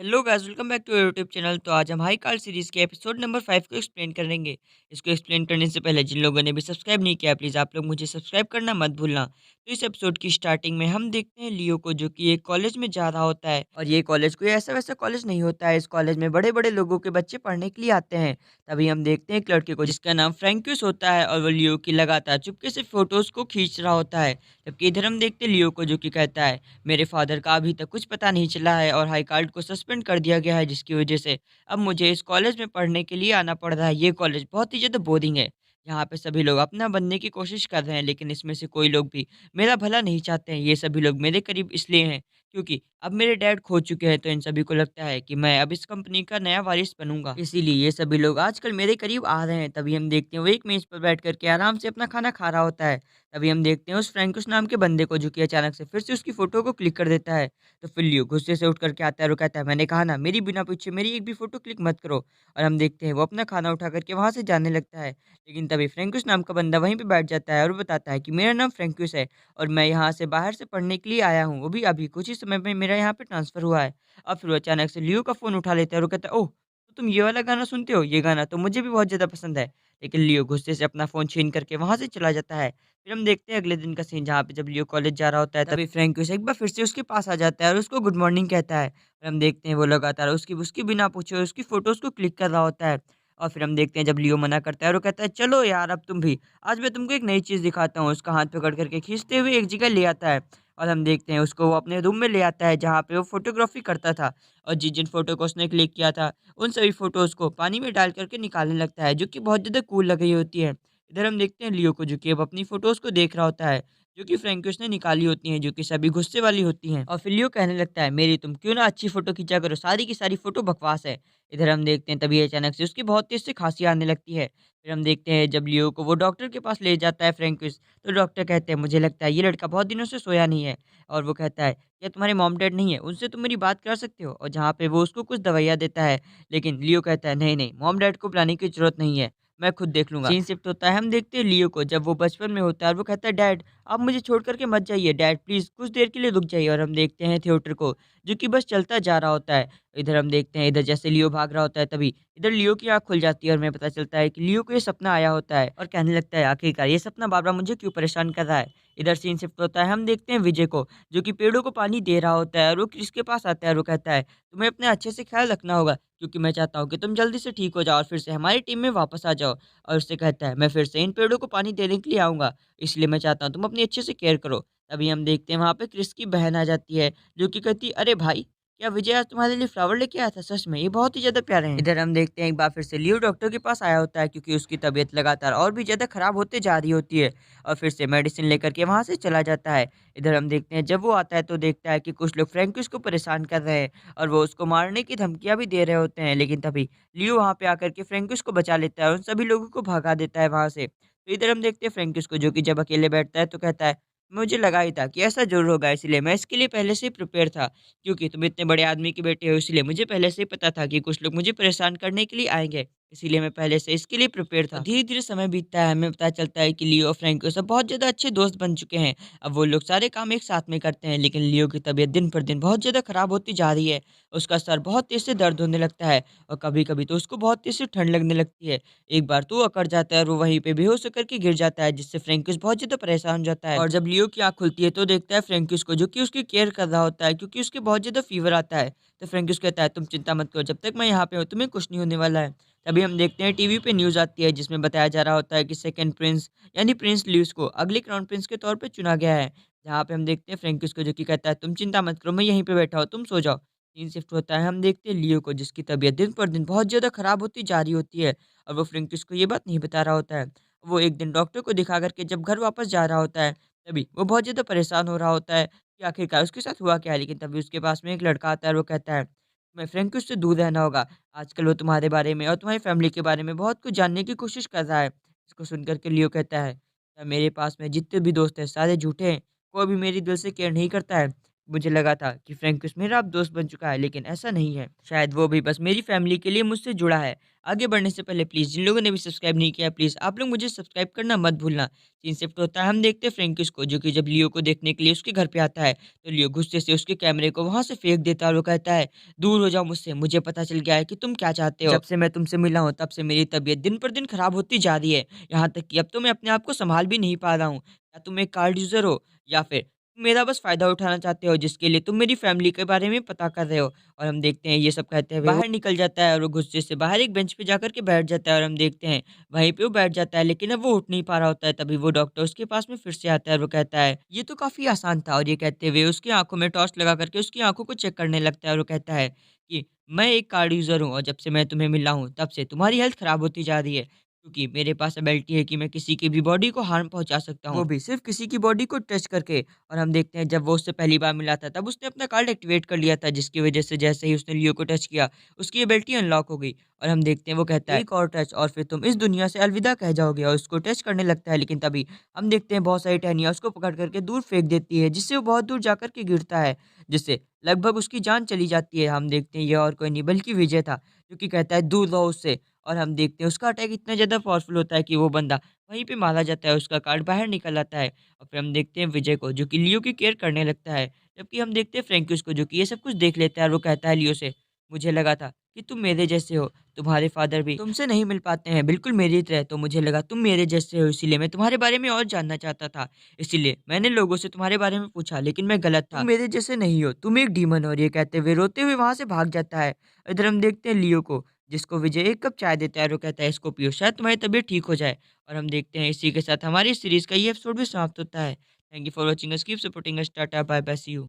Hello guys, welcome back to YouTube channel. तो आज हम हाई कार्ड सीरीज के एपिसोड नंबर 5 को एक्सप्लेन करेंगे। इसको एक्सप्लेन करने से पहले जिन लोगों ने भी सब्सक्राइब नहीं किया, प्लीज़ आप लोग मुझे सब्सक्राइब करना मत भूलना। तो इस एपिसोड की स्टार्टिंग में हम देखते हैं लियो को, जो कि एक कॉलेज में जा रहा होता है। और ये कॉलेज कोई ऐसा वैसा कॉलेज नहीं होता है। इस कॉलेज में बड़े बड़े लोगों के बच्चे पढ़ने के लिए आते हैं। तभी हम देखते हैं एक लड़के को जिसका नाम फ्रैंक्यूस होता है, और वो लियो की लगातार चुपके से फोटोज को खींच रहा होता है। जबकि इधर हम देखते हैं लियो को, जो कि कहता है मेरे फादर का अभी तक कुछ पता नहीं चला है और हाई कार्ड को सस्पेंड कर दिया गया है, जिसकी वजह से अब मुझे इस कॉलेज में पढ़ने के लिए आना पड़ रहा है। ये कॉलेज बहुत ही ज़्यादा बोरिंग है। यहाँ पे सभी लोग अपना बनने की कोशिश कर रहे हैं, लेकिन इसमें से कोई लोग भी मेरा भला नहीं चाहते हैं। ये सभी लोग मेरे करीब इसलिए हैं क्योंकि अब मेरे डैड खो चुके हैं, तो इन सभी को लगता है कि मैं अब इस कंपनी का नया वारिस बनूंगा। इसीलिए ये सभी लोग आजकल मेरे करीब आ रहे हैं। तभी हम देखते हैं वो एक मेज पर बैठ करके आराम से अपना खाना खा रहा होता है। तभी हम देखते हैं उस फ्रैंकुस नाम के बंदे को, जो कि अचानक से फिर से उसकी फ़ोटो को क्लिक कर देता है। तो फिर लियो गुस्से से उठ कर के आता है और वो कहता है, "मैंने कहा ना, मेरी बिना पूछे मेरी एक भी फ़ोटो क्लिक मत करो।" और हम देखते हैं वो अपना खाना उठा कर के वहाँ से जाने लगता है। लेकिन तभी फ्रैंकुस नाम का बंदा वहीं पे बैठ जाता है और बताता है कि मेरा नाम फ्रैंकुस है और मैं यहाँ से बाहर से पढ़ने के लिए आया हूँ। वो भी अभी कुछ ही समय में मेरा यहाँ पे ट्रांसफ़र हुआ है। और फिर वो अचानक से लियो का फ़ोन उठा लेता है और वो कहता है, "ओह! तो तुम ये वाला गाना सुनते हो? ये गाना तो मुझे भी बहुत ज़्यादा पसंद है।" लेकिन लियो गुस्से से अपना फ़ोन छीन करके वहाँ से चला जाता है। फिर हम देखते हैं अगले दिन का सीन, जहाँ पे जब लियो कॉलेज जा रहा होता है, तभी फ्रैंकुस एक बार फिर से उसके पास आ जाता है और उसको गुड मॉर्निंग कहता है। और हम देखते हैं वो लगातार उसकी उसकी बिना पूछे उसकी फ़ोटोज़ को क्लिक कर रहा होता है। और फिर हम देखते हैं जब लियो मना करता है और वो कहता है, "चलो यार, अब तुम भी, आज मैं तुमको एक नई चीज़ दिखाता हूँ।" उसका हाथ पकड़ कर के खींचते हुए एक जगह ले आता है और हम देखते हैं उसको वो अपने रूम में ले आता है, जहाँ पे वो फ़ोटोग्राफ़ी करता था। और जिन-जिन फ़ोटो को उसने क्लिक किया था, उन सभी फ़ोटोज़ को पानी में डाल कर के निकालने लगता है, जो कि बहुत ज़्यादा कूल लग रही होती है। इधर हम देखते हैं लियो को, जो कि अब अपनी फ़ोटोज़ को देख रहा होता है, जो कि फ्रैंकुस ने निकाली होती हैं, जो कि सभी गुस्से वाली होती हैं। और फिर लियो कहने लगता है, "मेरी तुम क्यों ना अच्छी फ़ोटो खींचा करो, सारी की सारी फ़ोटो बकवास है।" इधर हम देखते हैं तभी अचानक से उसकी बहुत तेज़ से खाँसी आने लगती है। फिर हम देखते हैं जब लियो को वो डॉक्टर के पास ले जाता है फ्रैंकुस, तो डॉक्टर कहते हैं, "मुझे लगता है ये लड़का बहुत दिनों से सोया नहीं है।" और वो कहता है, "क्या तुम्हारे मॉम-डैड नहीं है? उनसे तुम मेरी बात कर सकते हो?" और जहाँ पे वो उसको कुछ दवाइयाँ देता है, लेकिन लियो कहता है, "नहीं, नहीं, मॉम-डैड को बुलाने की ज़रूरत नहीं है, मैं खुद देख लूँगा।" सीन शिफ्ट होता है, हम देखते हैं लियो को जब वो बचपन में होता है और वो कहता है, "डैड, आप मुझे छोड़ कर के मत जाइए, डैड प्लीज़ कुछ देर के लिए रुक जाइए।" और हम देखते हैं थिएटर को, जो कि बस चलता जा रहा होता है। इधर हम देखते हैं, इधर जैसे लियो भाग रहा होता है, तभी इधर लियो की आँख खुल जाती है और हमें पता चलता है कि लियो को ये सपना आया होता है और कहने लगता है, आखिरकार ये सपना बार-बार मुझे क्यों परेशान कर रहा है। इधर सीन शिफ्ट होता है, हम देखते हैं विजय को, जो कि पेड़ों को पानी दे रहा होता है और वो क्रिस के पास आता है और वो कहता है, "तुम्हें अपने अच्छे से ख्याल रखना होगा, क्योंकि मैं चाहता हूँ कि तुम जल्दी से ठीक हो जाओ और फिर से हमारी टीम में वापस आ जाओ।" और उससे कहता है, "मैं फिर से इन पेड़ों को पानी देने के लिए आऊँगा, इसलिए मैं चाहता हूँ तुम अपनी अच्छे से केयर करो।" तभी हम देखते हैं वहाँ पे क्रिस की बहन आ जाती है, जो कि कहती है, "अरे भाई! क्या विजय आज तुम्हारे लिए फ्लावर लेके आया था? सच में ये बहुत ही ज़्यादा प्यारे हैं।" इधर हम देखते हैं एक बार फिर से लियो डॉक्टर के पास आया होता है, क्योंकि उसकी तबीयत लगातार और भी ज़्यादा खराब होते जा रही होती है और फिर से मेडिसिन लेकर के वहाँ से चला जाता है। इधर हम देखते हैं जब वो आता है तो देखता है कि कुछ लोग फ्रैंकुस को परेशान कर रहे हैं और वो उसको मारने की धमकियाँ भी दे रहे होते हैं, लेकिन तभी लियो वहाँ पे आकर के फ्रैंकुस को बचा लेता है और उन सभी लोगों को भगा देता है वहाँ से। तो इधर हम देखते हैं फ्रैंकुस को, जो कि जब अकेले बैठता है तो कहता है, "मुझे लगा ही था कि ऐसा ज़रूर होगा, इसलिए मैं इसके लिए पहले से ही प्रिपेयर था। क्योंकि तुम इतने बड़े आदमी के बेटे हो, इसलिए मुझे पहले से ही पता था कि कुछ लोग मुझे परेशान करने के लिए आएँगे, इसीलिए मैं पहले से इसके लिए प्रिपेयर था।" धीरे-धीरे समय बीतता है, हमें पता चलता है कि लियो और फ्रैंको सब बहुत ज़्यादा अच्छे दोस्त बन चुके हैं। अब वो लोग सारे काम एक साथ में करते हैं, लेकिन लियो की तबीयत दिन पर दिन बहुत ज़्यादा खराब होती जा रही है। उसका सर बहुत तेज़ से दर्द होने लगता है और कभी-कभी तो उसको बहुत तेज़ से ठंड लगने लगती है। एक बार तो वो अकड़ जाता है और वो वहीं पे बेहोश होकर के गिर जाता है, जिससे फ्रैंकुस बहुत ज़्यादा परेशान हो जाता है। और जब लियो की आँख खुलती है तो देखता है फ्रैंकुस को, जो कि उसकी केयर कर रहा होता है, क्योंकि उसके बहुत ज़्यादा फ़ीवर आता है। तो फ्रैंकुस कहता है, "तुम चिंता मत करो, जब तक मैं यहाँ पे हूँ तुम्हें कुछ नहीं होने वाला है।" तभी हम देखते हैं टीवी पे न्यूज़ आती है, जिसमें बताया जा रहा होता है कि सेकंड प्रिंस यानी प्रिंस ल्यूस को अगले क्राउन प्रिंस के तौर पे चुना गया है। जहाँ पे हम देखते हैं फ्रैंकुस को, जो कि कहता है, "तुम चिंता मत करो, मैं यहीं पे बैठा हूँ, तुम सो जाओ।" सीन शिफ्ट होता है, हम देखते हैं लियो को, जिसकी तबीयत दिन पर दिन बहुत ज़्यादा खराब होती जा रही होती है और वो फ्रैंकुस को ये बात नहीं बता रहा होता है। वो एक दिन डॉक्टर को दिखा कर के जब घर वापस जा रहा होता है, तभी वो बहुत ज़्यादा परेशान हो रहा होता है कि आखिरकार उसके साथ हुआ क्या है। लेकिन तभी उसके पास में एक लड़का आता है और वो कहता है, "तुम्हें फ्रैंकुस से दूर रहना होगा। आजकल वो तुम्हारे बारे में और तुम्हारी फैमिली के बारे में बहुत कुछ जानने की कोशिश कर रहा है।" इसको सुनकर के लियो कहता है, "मेरे पास में जितने भी दोस्त हैं सारे झूठे हैं, कोई भी मेरी दिल से केयर नहीं करता है। मुझे लगा था कि फ्रैंकुस मेरा अब दोस्त बन चुका है, लेकिन ऐसा नहीं है। शायद वो भी बस मेरी फैमिली के लिए मुझसे जुड़ा है। आगे बढ़ने से पहले प्लीज़ जिन लोगों ने भी सब्सक्राइब नहीं किया, प्लीज़ आप लोग मुझे सब्सक्राइब करना मत भूलना। सीन शिफ्ट होता है, हम देखते हैं फ्रैंकुस को, जो कि जब लियो को देखने के लिए उसके घर पे आता है, तो लियो गुस्से से उसके कैमरे को वहाँ से फेंक देता है और वो कहता है, "दूर हो जाओ मुझसे, मुझे पता चल गया है कि तुम क्या चाहते हो। जब से मैं तुमसे मिला हूँ, तब से मेरी तबीयत दिन पर दिन खराब होती जा रही है। यहाँ तक कि अब तो मैं अपने आप को सँभाल भी नहीं पा रहा हूँ। क्या तुम एक कार्ड यूज़र हो या फिर मेरा बस फ़ायदा उठाना चाहते हो, जिसके लिए तुम मेरी फ़ैमिली के बारे में पता कर रहे हो?" और हम देखते हैं ये सब कहते हुए बाहर निकल जाता है और वो गुस्से से बाहर एक बेंच पे जाकर के बैठ जाता है और हम देखते हैं वहीं पे वो बैठ जाता है, लेकिन अब वो उठ नहीं पा रहा होता है। तभी वो डॉक्टर उसके पास में फिर से आता है और वो कहता है, "ये तो काफ़ी आसान था।" और ये कहते हुए उसकी आँखों में टॉर्च लगा करके उसकी आँखों को चेक करने लगता है और वो कहता है कि, "मैं एक कार्ड यूज़र हूँ और जब से मैं तुम्हें मिला हूँ, तब से तुम्हारी हेल्थ खराब होती जा रही है। क्योंकि मेरे पास एबिलिटी है कि मैं किसी की भी बॉडी को हार्म पहुँचा सकता हूँ, वो भी सिर्फ़ किसी की बॉडी को टच करके।" और हम देखते हैं जब वो उससे पहली बार मिला था, तब उसने अपना कार्ड एक्टिवेट कर लिया था, जिसकी वज़ह से जैसे ही उसने लियो को टच किया, उसकी एबिलिटी अनलॉक हो गई। और हम देखते हैं वो कहता है, "एक और टच और फिर तुम इस दुनिया से अलविदा कह जाओगे।" और उसको टच करने लगता है, लेकिन तभी हम देखते हैं बहुत सारी टहनियाँ उसको पकड़ कर के दूर फेंक देती है, जिससे वो बहुत दूर जाकर के गिरता है, जिससे लगभग उसकी जान चली जाती है। हम देखते हैं ये और कोई नहीं बल्कि विजय था, जो कि कहता है, "दूर रहो उससे।" और हम देखते हैं उसका अटैक इतना ज़्यादा पावरफुल होता है कि वो बंदा वहीं पे मारा जाता है, उसका कार्ड बाहर निकल आता है। और फिर हम देखते हैं विजय को, जो कि लियो की केयर करने लगता है। जबकि हम देखते हैं फ्रैंकुस को, जो कि ये सब कुछ देख लेता है और वो कहता है लियो से, "मुझे लगा था कि तुम मेरे जैसे हो, तुम्हारे फादर भी तुमसे नहीं मिल पाते हैं, बिल्कुल मेरी तरह, तो मुझे लगा तुम मेरे जैसे हो, इसीलिए मैं तुम्हारे बारे में और जानना चाहता था। इसीलिए मैंने लोगों से तुम्हारे बारे में पूछा, लेकिन मैं गलत था। तुम मेरे जैसे नहीं हो, तुम एक डीमन हो।" और ये कहते हुए रोते हुए वहाँ से भाग जाता है। इधर हम देखते हैं लियो को, जिसको विजय 1 कप चाय देता है और वो कहता है, "इसको पियो, शायद तुम्हारी तबीयत ठीक हो जाए।" और हम देखते हैं इसी के साथ हमारी सीरीज़ का ये एपिसोड भी समाप्त होता है। Thank you for watching us, keep supporting us, tata, bye bye, see you.